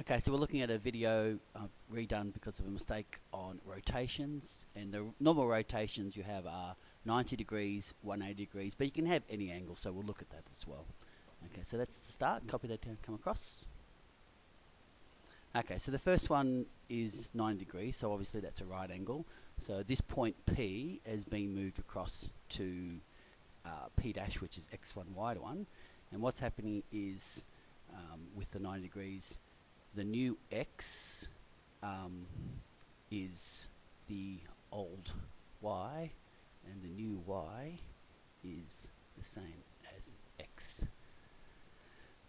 Okay, so we're looking at a video redone because of a mistake on rotations, and the normal rotations you have are 90 degrees, 180 degrees, but you can have any angle, so we'll look at that as well. Okay, so that's the start. Copy that down, come across. Okay, so the first one is 90 degrees, so obviously that's a right angle. So this point P has been moved across to P dash, which is x1, y1, and what's happening is with the 90 degrees, the new x is the old y, and the new y is the same as x.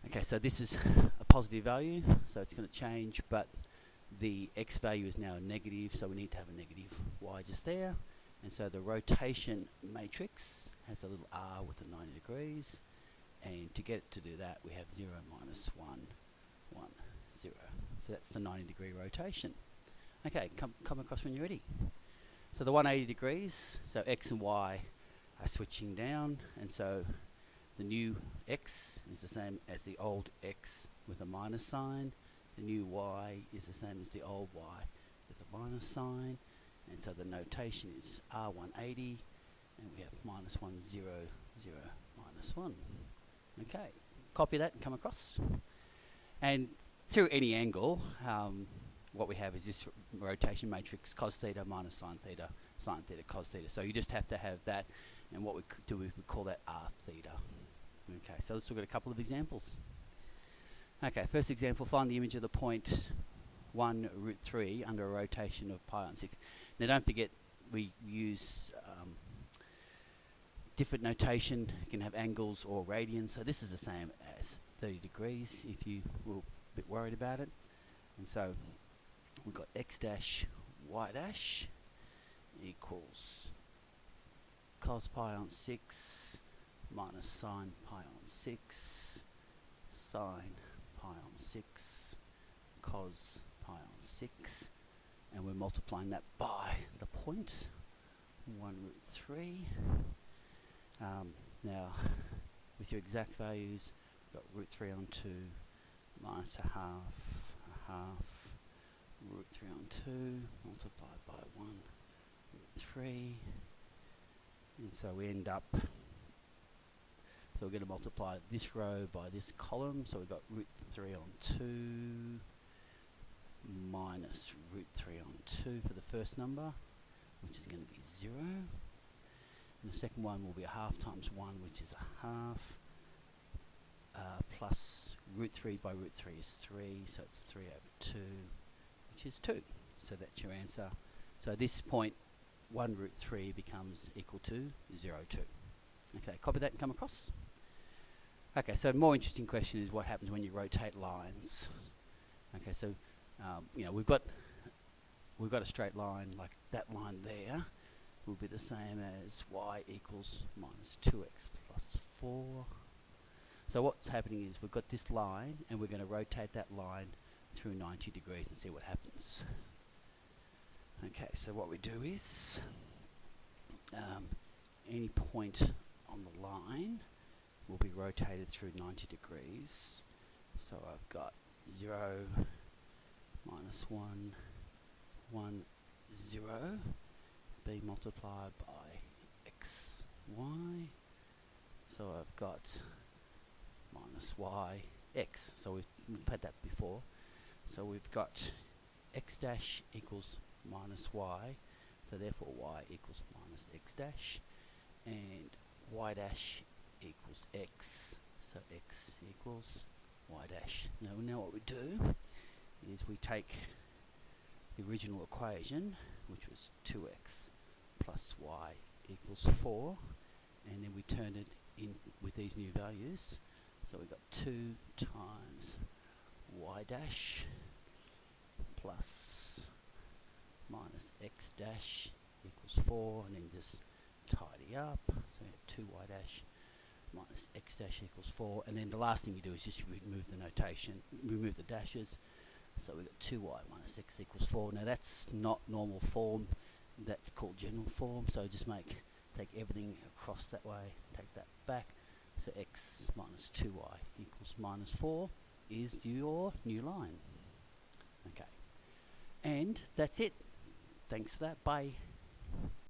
Okay, so this is a positive value, so it's going to change, but the x value is now a negative, so we need to have a negative y just there. And so the rotation matrix has a little r with the 90 degrees, and to get it to do that, we have 0, minus 1, 1, 0. So that's the 90 degree rotation. Okay, come across when you're ready. So the 180 degrees, so x and y are switching down, and so the new x is the same as the old x with a minus sign. The new y is the same as the old y with a minus sign. And so the notation is R180, and we have minus 1, 0, 0, minus 1. Okay, copy that and come across. And through any angle, what we have is this rotation matrix, cos theta minus sine theta, cos theta. So you just have to have that, and what we could do is we call that r theta. Okay, so let's look at a couple of examples. Okay, first example, find the image of the point 1 root 3 under a rotation of pi on 6. Now don't forget, we use different notation. You can have angles or radians, so this is the same as 30 degrees if you were a bit worried about it. And so we've got x dash y dash equals cos pi on 6 minus sine pi on 6 sine pi on 6 cos pi on 6, and we're multiplying that by the point 1 root 3. Now with your exact values, we've got root 3 on 2 minus a half root 3 on 2 multiplied by 1 root 3, and so we end up, so we're going to multiply this row by this column, so we've got root 3 on 2 minus root 3 on 2 for the first number, which is going to be 0. And the second one will be a half times 1, which is a half, plus root 3 by root 3 is 3, so it's 3 over 2, which is 2. So that's your answer. So this point, 1 root 3 becomes equal to 0, 2. Okay, copy that and come across. Okay, so more interesting question is what happens when you rotate lines. Okay, so you know, we've got a straight line, like that line there will be the same as y equals minus 2x plus 4. So what's happening is we've got this line, and we're going to rotate that line through 90 degrees and see what happens. Okay, so what we do is any point on the line will be rotated through 90 degrees. So I've got 0, minus 1, 1, 0, being multiplied by x, y. So I've got minus y, x. So we've had that before. So we've got x dash equals minus y. So therefore y equals minus x dash. And y dash equals x. So x equals y dash. Now what we do is we take the original equation, which was 2x plus y equals 4, and then we turn it in with these new values. So we've got 2 times y dash plus minus x dash equals 4, and then just tidy up. So we have 2y dash minus x dash equals 4, and then the last thing you do is just remove the notation, remove the dashes. So we've got 2y minus x equals 4. Now that's not normal form, that's called general form, so just take everything across that way, take that back. So x minus 2y equals minus 4 is your new line. And that's it. Thanks for that. Bye.